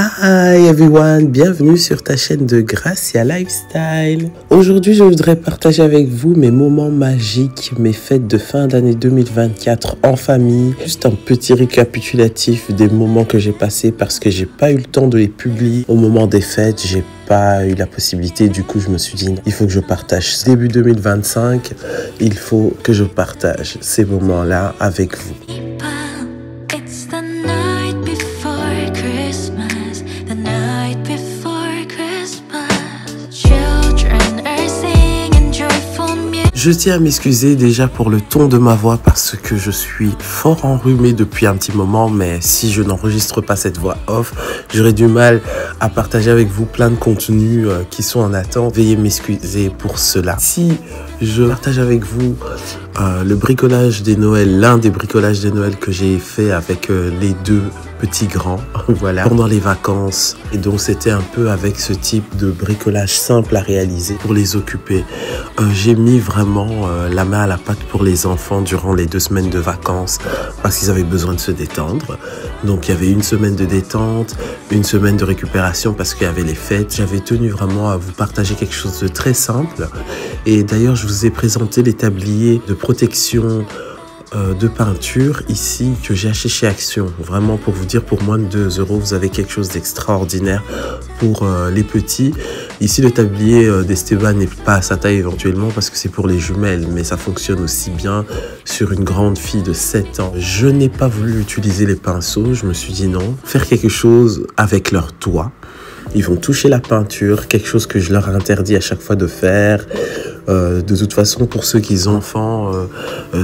Hi everyone, bienvenue sur ta chaîne de Gracia Lifestyle. Aujourd'hui, je voudrais partager avec vous mes moments magiques, mes fêtes de fin d'année 2024 en famille. Juste un petit récapitulatif des moments que j'ai passés parce que j'ai pas eu le temps de les publier au moment des fêtes. J'ai pas eu la possibilité, du coup je me suis dit il faut que je partage début 2025, il faut que je partage ces moments-là avec vous. Je tiens à m'excuser déjà pour le ton de ma voix parce que je suis fort enrhumé depuis un petit moment, mais si je n'enregistre pas cette voix off, j'aurai du mal à partager avec vous plein de contenus qui sont en attente. Veuillez m'excuser pour cela. Si je partage avec vous le bricolage des Noëls, l'un des bricolages des Noëls que j'ai fait avec les deux petits grands, voilà, pendant les vacances. Et donc c'était un peu avec ce type de bricolage simple à réaliser pour les occuper. J'ai mis vraiment la main à la pâte pour les enfants durant les 2 semaines de vacances parce qu'ils avaient besoin de se détendre. Donc il y avait une semaine de détente, une semaine de récupération parce qu'il y avait les fêtes. J'avais tenu vraiment à vous partager quelque chose de très simple. Et d'ailleurs je vous ai présenté les tabliers de protection de peinture ici que j'ai acheté chez Action, vraiment pour vous dire, pour moins de 2 €, vous avez quelque chose d'extraordinaire pour les petits. Ici le tablier d'Esteban n'est pas à sa taille éventuellement parce que c'est pour les jumelles, mais ça fonctionne aussi bien sur une grande fille de 7 ans. Je n'ai pas voulu utiliser les pinceaux, je me suis dit non, faire quelque chose avec leurs doigts. Ils vont toucher la peinture, quelque chose que je leur interdis à chaque fois de faire. De toute façon, pour ceux qui ont enfants,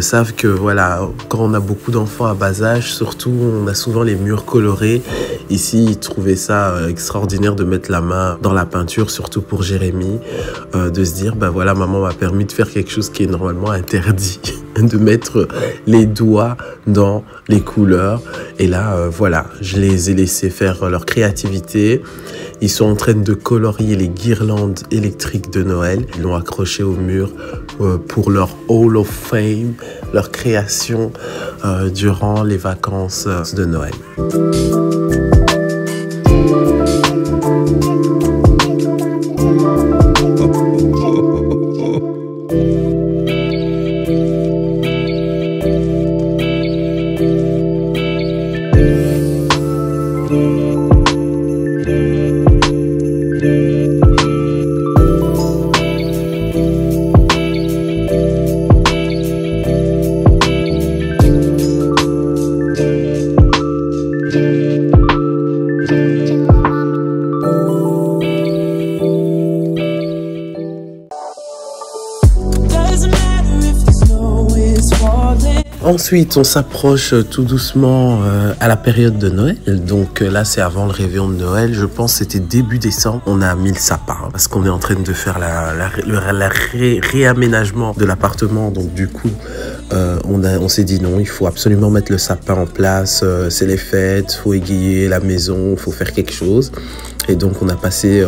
savent que voilà, quand on a beaucoup d'enfants à bas âge, surtout, on a souvent les murs colorés. Ici, ils trouvaient ça extraordinaire de mettre la main dans la peinture, surtout pour Jérémy, de se dire, bah voilà, maman m'a permis de faire quelque chose qui est normalement interdit, de mettre les doigts dans les couleurs. Et là, voilà, je les ai laissés faire leur créativité. Ils sont en train de colorier les guirlandes électriques de Noël. Ils l'ont accroché au mur pour leur Hall of Fame, leur création durant les vacances de Noël. Ensuite, on s'approche tout doucement à la période de Noël. Donc là, c'est avant le réveillon de Noël. Je pense que c'était début décembre. On a mis le sapin parce qu'on est en train de faire le réaménagement de l'appartement. Donc du coup, on s'est dit non, il faut absolument mettre le sapin en place. C'est les fêtes, il faut égayer la maison, il faut faire quelque chose. Et donc, on a passé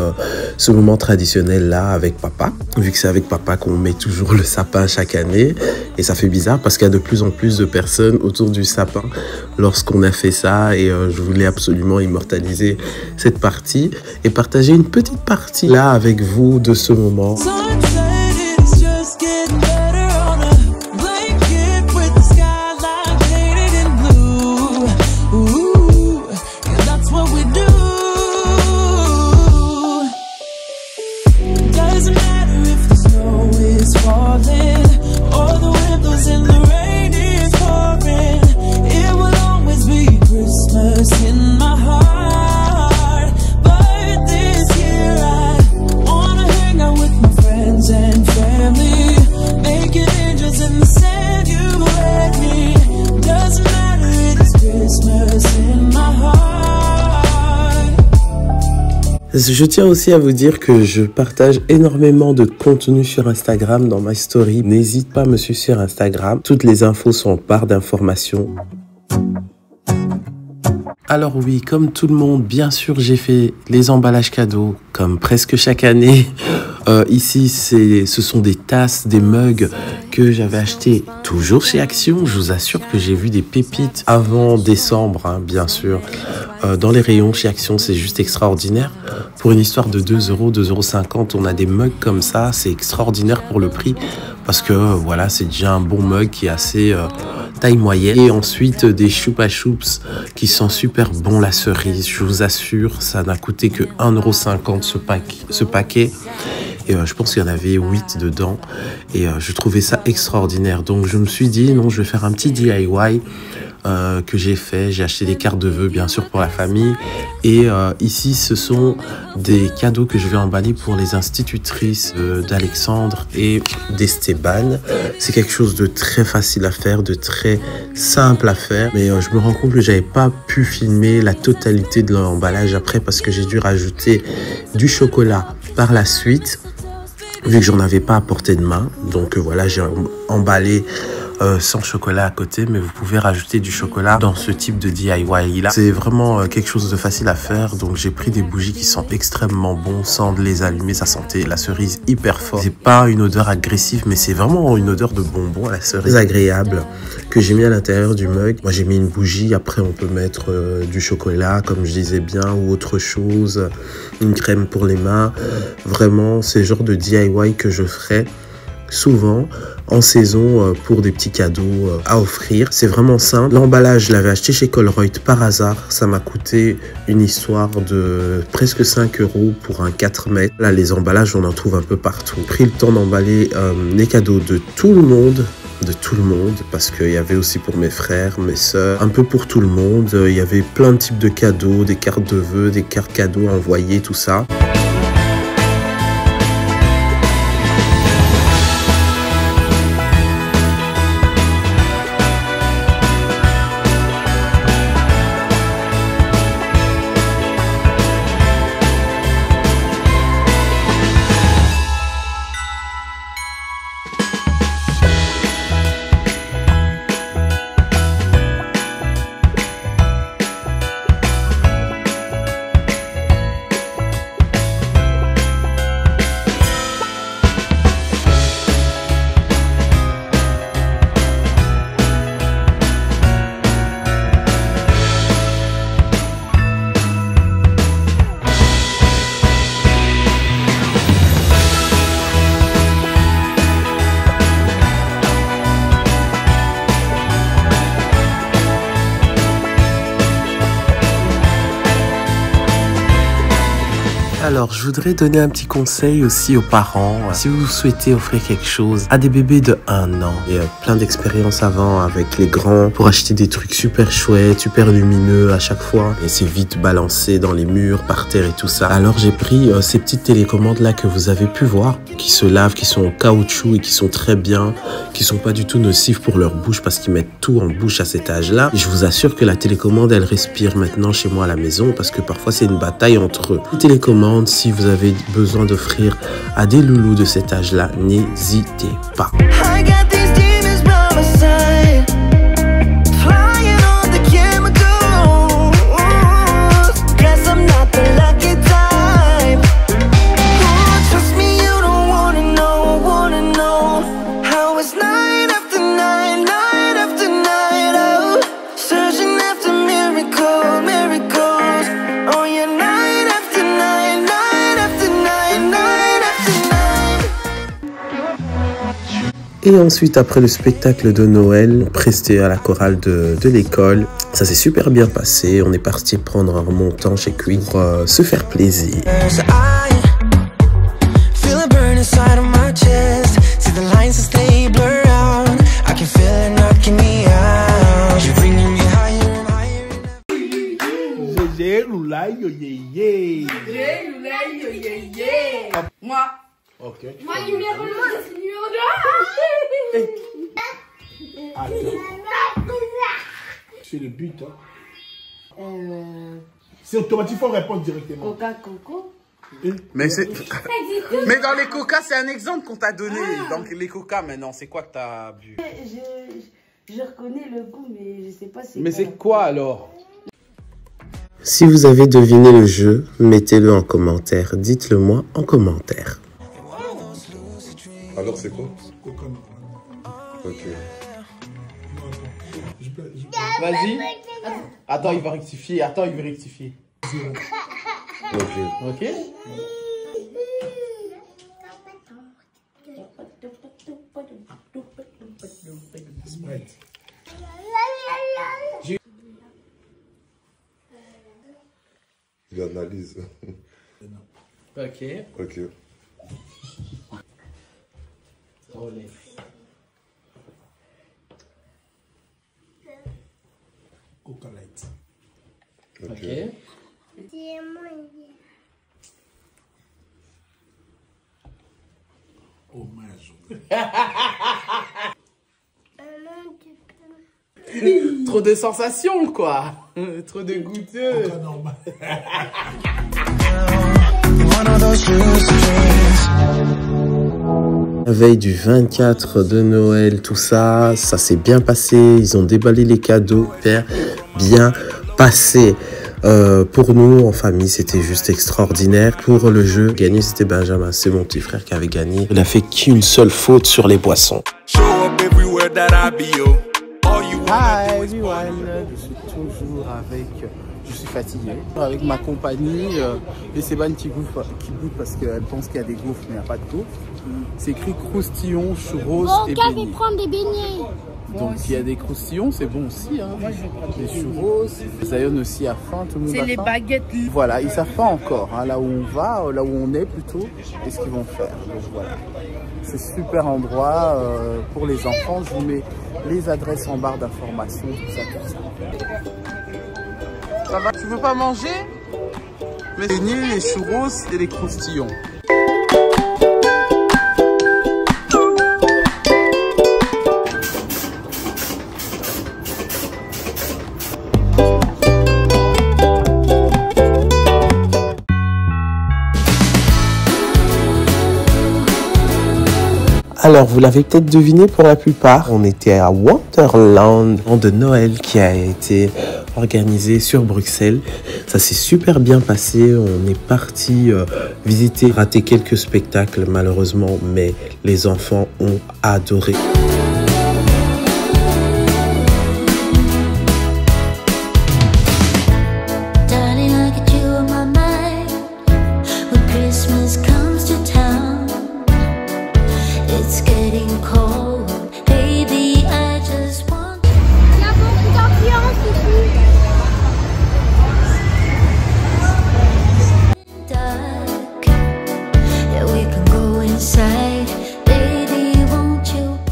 ce moment traditionnel là avec papa. Vu que c'est avec papa qu'on met toujours le sapin chaque année. Et ça fait bizarre parce qu'il y a de plus en plus de personnes autour du sapin lorsqu'on a fait ça. Et je voulais absolument immortaliser cette partie et partager une petite partie là avec vous de ce moment. Je tiens aussi à vous dire que je partage énormément de contenu sur Instagram dans my story. N'hésite pas à me suivre sur Instagram. Toutes les infos sont en barre d'informations. Alors oui, comme tout le monde, bien sûr, j'ai fait les emballages cadeaux, comme presque chaque année. Ici, ce sont des tasses, des mugs que j'avais acheté toujours chez Action. Je vous assure que j'ai vu des pépites avant décembre, hein, bien sûr. Dans les rayons chez Action, c'est juste extraordinaire. Pour une histoire de 2 €, 2,50 €, on a des mugs comme ça. C'est extraordinaire pour le prix parce que voilà, c'est déjà un bon mug qui est assez taille moyenne. Et ensuite, des Chupa Chups qui sont super bons, la cerise. Je vous assure, ça n'a coûté que 1,50 € ce paquet. Et je pense qu'il y en avait 8 dedans. Et je trouvais ça extraordinaire. Donc je me suis dit, non, je vais faire un petit DIY que j'ai fait. J'ai acheté des cartes de vœux, bien sûr, pour la famille. Et ici, ce sont des cadeaux que je vais emballer pour les institutrices d'Alexandre et d'Esteban. C'est quelque chose de très facile à faire, de très simple à faire. Mais je me rends compte que j'avais pas pu filmer la totalité de l'emballage après parce que j'ai dû rajouter du chocolat par la suite, vu que j'en avais pas à portée de main. Donc voilà, j'ai emballé sans chocolat à côté, mais vous pouvez rajouter du chocolat dans ce type de DIY là. C'est vraiment quelque chose de facile à faire. Donc j'ai pris des bougies qui sont extrêmement bons sans les allumer. Ça sentait la cerise hyper fort. C'est pas une odeur agressive, mais c'est vraiment une odeur de bonbon à la cerise agréable que j'ai mis à l'intérieur du mug. Moi j'ai mis une bougie, après on peut mettre du chocolat comme je disais bien, ou autre chose, une crème pour les mains. Vraiment c'est le genre de DIY que je ferai souvent en saison pour des petits cadeaux à offrir. C'est vraiment simple. L'emballage, je l'avais acheté chez Colruyt par hasard. Ça m'a coûté une histoire de presque 5 € pour un 4 mètres. Là, les emballages, on en trouve un peu partout. J'ai pris le temps d'emballer les cadeaux de tout le monde. Parce qu'il y avait aussi pour mes frères, mes sœurs, un peu pour tout le monde. Il y avait plein de types de cadeaux, des cartes de vœux, des cartes cadeaux envoyées, tout ça. Alors, je voudrais donner un petit conseil aussi aux parents. Si vous souhaitez offrir quelque chose à des bébés de 1 an, il y a plein d'expériences avant avec les grands pour acheter des trucs super chouettes, super lumineux à chaque fois. Et c'est vite balancé dans les murs, par terre et tout ça. Alors, j'ai pris ces petites télécommandes là que vous avez pu voir, qui se lavent, qui sont en caoutchouc et qui sont très bien, qui sont pas du tout nocifs pour leur bouche parce qu'ils mettent tout en bouche à cet âge-là. Et je vous assure que la télécommande, elle respire maintenant chez moi à la maison parce que parfois c'est une bataille entre eux. Les télécommandes, si vous avez besoin d'offrir à des loulous de cet âge-là, n'hésitez pas. Et ensuite, après le spectacle de Noël, presté à la chorale de l'école, ça s'est super bien passé. On est parti prendre un remontant chez Quick pour se faire plaisir. Moi. Ok. Moi, numéro 1, c'est numéro 2. C'est le but. Hein. C'est automatique, il faut répondre directement. Coca-Coco. Mais dans les coca, c'est un exemple qu'on t'a donné. Donc les coca, maintenant, c'est quoi que t'as bu? Je reconnais le goût, mais je sais pas si. Mais c'est quoi alors? Si vous avez deviné le jeu, mettez-le en commentaire. Dites-le moi en commentaire. Alors c'est quoi? Coca normal. Ok. Vas-y. Attends, il va rectifier. Attends, il veut rectifier. Ok. Ok. Sprite. Il analyse. Ok. Ok. Relais. Coca Light. Ok. Hommage. Trop de sensations, quoi. Trop de goûteux. Coca normal. La veille du 24 de Noël, tout ça, ça s'est bien passé. Ils ont déballé les cadeaux, bien passé. Pour nous, en famille, c'était juste extraordinaire. Pour le jeu, gagné, c'était Benjamin. C'est mon petit frère qui avait gagné. Il a fait qu'une seule faute sur les boissons. Hi everyone, je suis toujours avec, je suis fatigué, avec ma compagnie et Sébane qui goûte parce qu'elle pense qu'il y a des gaufres mais il n'y a pas de gaufres. C'est écrit croustillon, churros et beignets. Je vais prendre des beignets. Donc il y a des croustillons, c'est bon aussi. Hein. Moi je vais prendre des churros. Zayon aussi a faim, tout le monde a faim. C'est les baguettes. Voilà, ils savent pas encore hein, là où on va, là où on est plutôt, et ce qu'ils vont faire. Donc voilà, c'est super endroit pour les enfants. Je vous mets les adresses en barre d'information, tout ça. Ça va, tu veux pas manger? Mais les beignets, les churros et les croustillons. Alors, vous l'avez peut-être deviné pour la plupart, on était à Wonderland de Noël qui a été organisé sur Bruxelles. Ça s'est super bien passé, on est parti visiter, rater quelques spectacles malheureusement, mais les enfants ont adoré.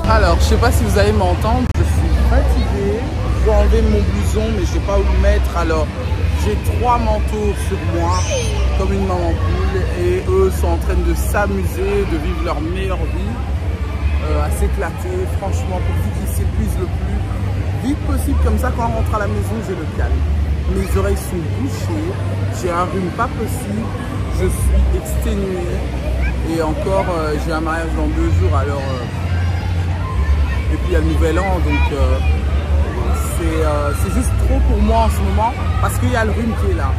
Alors, je sais pas si vous allez m'entendre, je suis fatigué, je dois enlever mon blouson mais je sais pas où le mettre, alors j'ai 3 manteaux sur moi, comme une maman poule, et eux sont en train de s'amuser, de vivre leur meilleure vie, à s'éclater, franchement, pour qu'ils s'épuisent le plus vite possible, comme ça quand on rentre à la maison, j'ai le calme. Mes oreilles sont bouchées, j'ai un rhume pas possible, je suis exténué, et encore, j'ai un mariage dans 2 jours, alors... Et puis il y a le nouvel an, donc c'est juste trop pour moi en ce moment, parce qu'il y a le rhume qui est là.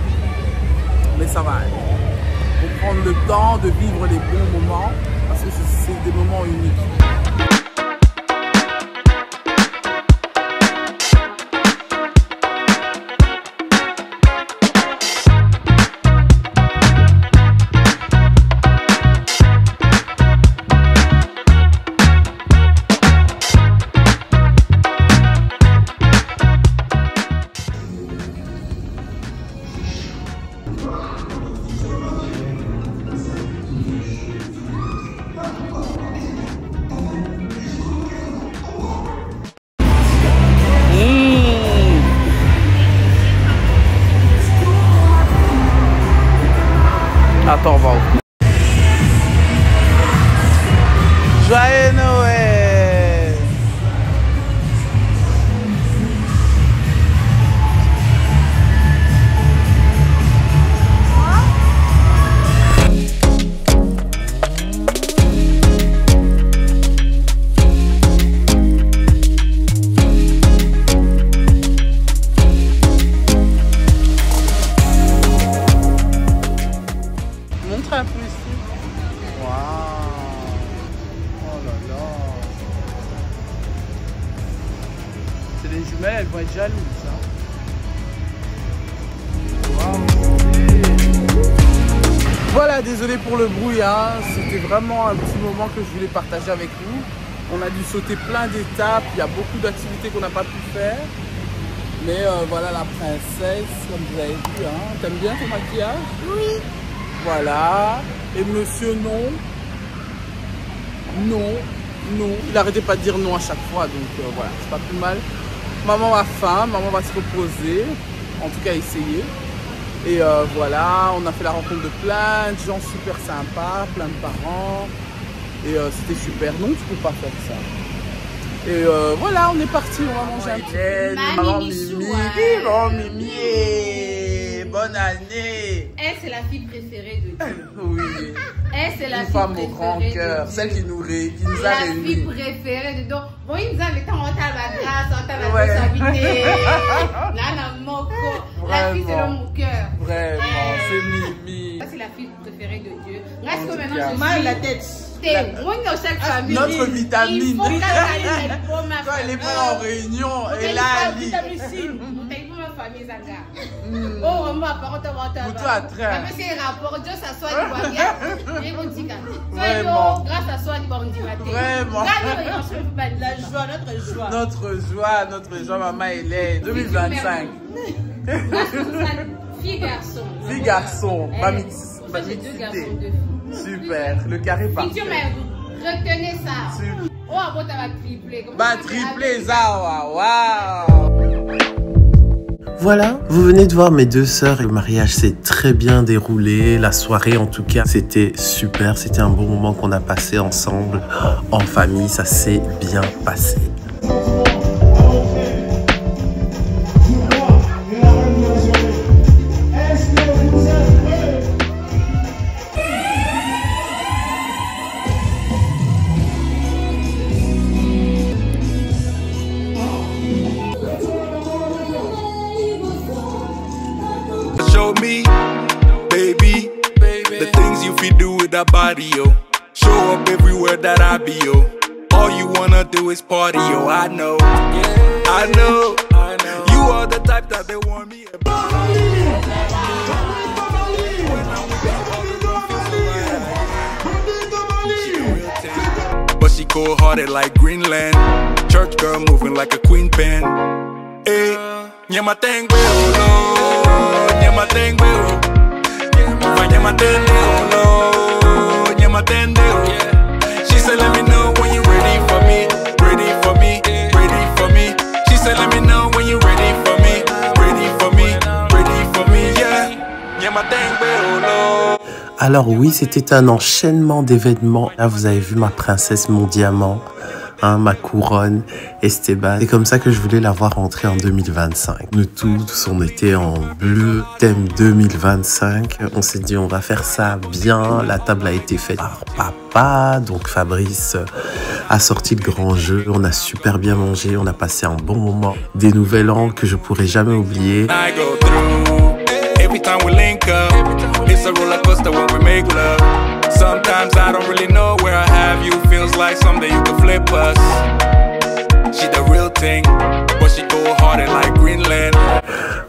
Mais ça va aller. Il faut prendre le temps de vivre les bons moments, parce que c'est des moments uniques. les jumelles, elles vont être jalouses. Hein. Wow. Voilà, désolé pour le bruit, hein. C'était vraiment un petit moment que je voulais partager avec vous. On a dû sauter plein d'étapes, il y a beaucoup d'activités qu'on n'a pas pu faire. Mais voilà la princesse, comme vous avez vu, hein. T'aimes bien ton maquillage? Oui. Voilà. Et monsieur non. Non. Non. Il arrêtait pas de dire non à chaque fois, donc voilà, c'est pas plus mal. Maman a faim, maman va se reposer. En tout cas, essayer. Et voilà, on a fait la rencontre de plein de gens super sympas, plein de parents. Et c'était super. Non, tu peux pas faire ça. Et voilà, on est parti, on va manger un petit. Maman Mimi, vivant Mimi. Bonne année. Elle, c'est la fille préférée de Dieu. Oui. Elle, c'est la Une fille femme au préférée grand cœur, de celle Dieu. qui nous a réunis. La fille préférée de Dieu. Bon, il nous a mis en retard la grâce, en retard la Ouais. responsabilité. Nana Moko. La fille, c'est dans mon cœur. Vraiment, c'est Mimi. Ça, c'est la fille préférée de Dieu. Reste que tout maintenant, cas. je Mal suis... la tête. Moi, dans chaque famille. Notre vitamine. Il faut qu'elle aille pour ma Quand elle est pas en réunion, et là, elle lit. famille Zanga. Oh, maman, par contre, très. c'est rapport, Dieu s'assoit du voyage. Vraiment. Grâce à soi, du Vraiment. La joie, notre joie. Notre joie, maman Hélène, 2025. Fille garçon. Fille garçon, Moi, j'ai 2 garçons, 2 filles. Super, le carré parfait. Retenez ça. Super. Oh, bon, t'as va tripler. Triplé, Zawa, waouh. Voilà, vous venez de voir mes deux sœurs. Le mariage s'est très bien déroulé. La soirée, en tout cas, c'était super. C'était un bon moment qu'on a passé ensemble, en famille. Ça s'est bien passé. Show me, baby, the things you feel do with that body, yo. Show up everywhere that I be, yo. All you wanna do is party, yo. I know, I know, you are the type that they want me about. But she cold-hearted like Greenland. Church girl moving like a queen pen. Hey, nyama tengwe olo, nyama tengwe o, nyama tende olo, nyama tende o. She said let me know when you ready for me, ready for me, ready for me. She said let me know when you ready for me, ready for me, ready for me, yeah. Nyama tengwe olo. Alors oui, c'était un enchaînement d'événements. Là, vous avez vu ma princesse, mon diamant, hein, ma couronne, Esteban. C'est comme ça que je voulais la voir rentrer en 2025. Nous tous, on était en bleu, thème 2025. On s'est dit, on va faire ça bien. La table a été faite par papa. Donc Fabrice a sorti le grand jeu. On a super bien mangé. On a passé un bon moment. Des nouvel an que je pourrai jamais oublier. Every time we link up, it's a roller coaster when we make love. Sometimes I don't really know where I have you. Feels like someday you could flip us. She the real thing, but she cold-hearted like Greenland.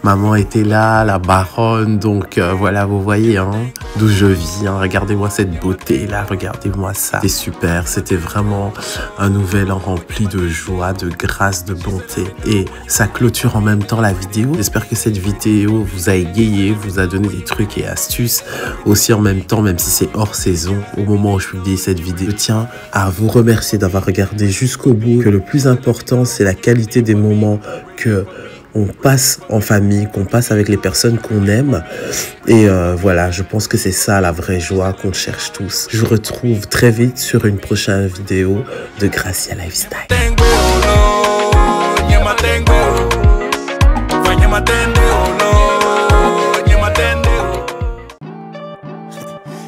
Maman était là, la baronne, donc voilà, vous voyez hein, d'où je viens. Regardez-moi cette beauté là, regardez-moi ça. C'était super, c'était vraiment un nouvel an rempli de joie, de grâce, de bonté. Et ça clôture en même temps la vidéo. J'espère que cette vidéo vous a égayé, vous a donné des trucs et astuces. Aussi en même temps, même si c'est hors saison, au moment où je publie cette vidéo, je tiens à vous remercier d'avoir regardé jusqu'au bout. Que le plus important, c'est la qualité des moments que on passe en famille, qu'on passe avec les personnes qu'on aime. Et voilà, je pense que c'est ça la vraie joie qu'on cherche tous. Je vous retrouve très vite sur une prochaine vidéo de Gracia Lifestyle.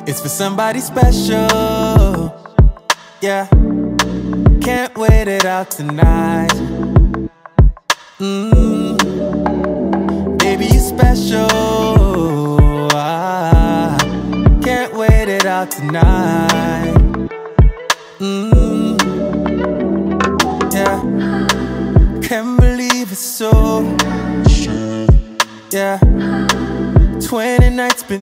It's for somebody special. Yeah. Can't wait it out tonight. Baby, you special. Can't wait it out tonight. Yeah. Can't believe believe it's so. Yeah, 20 nights been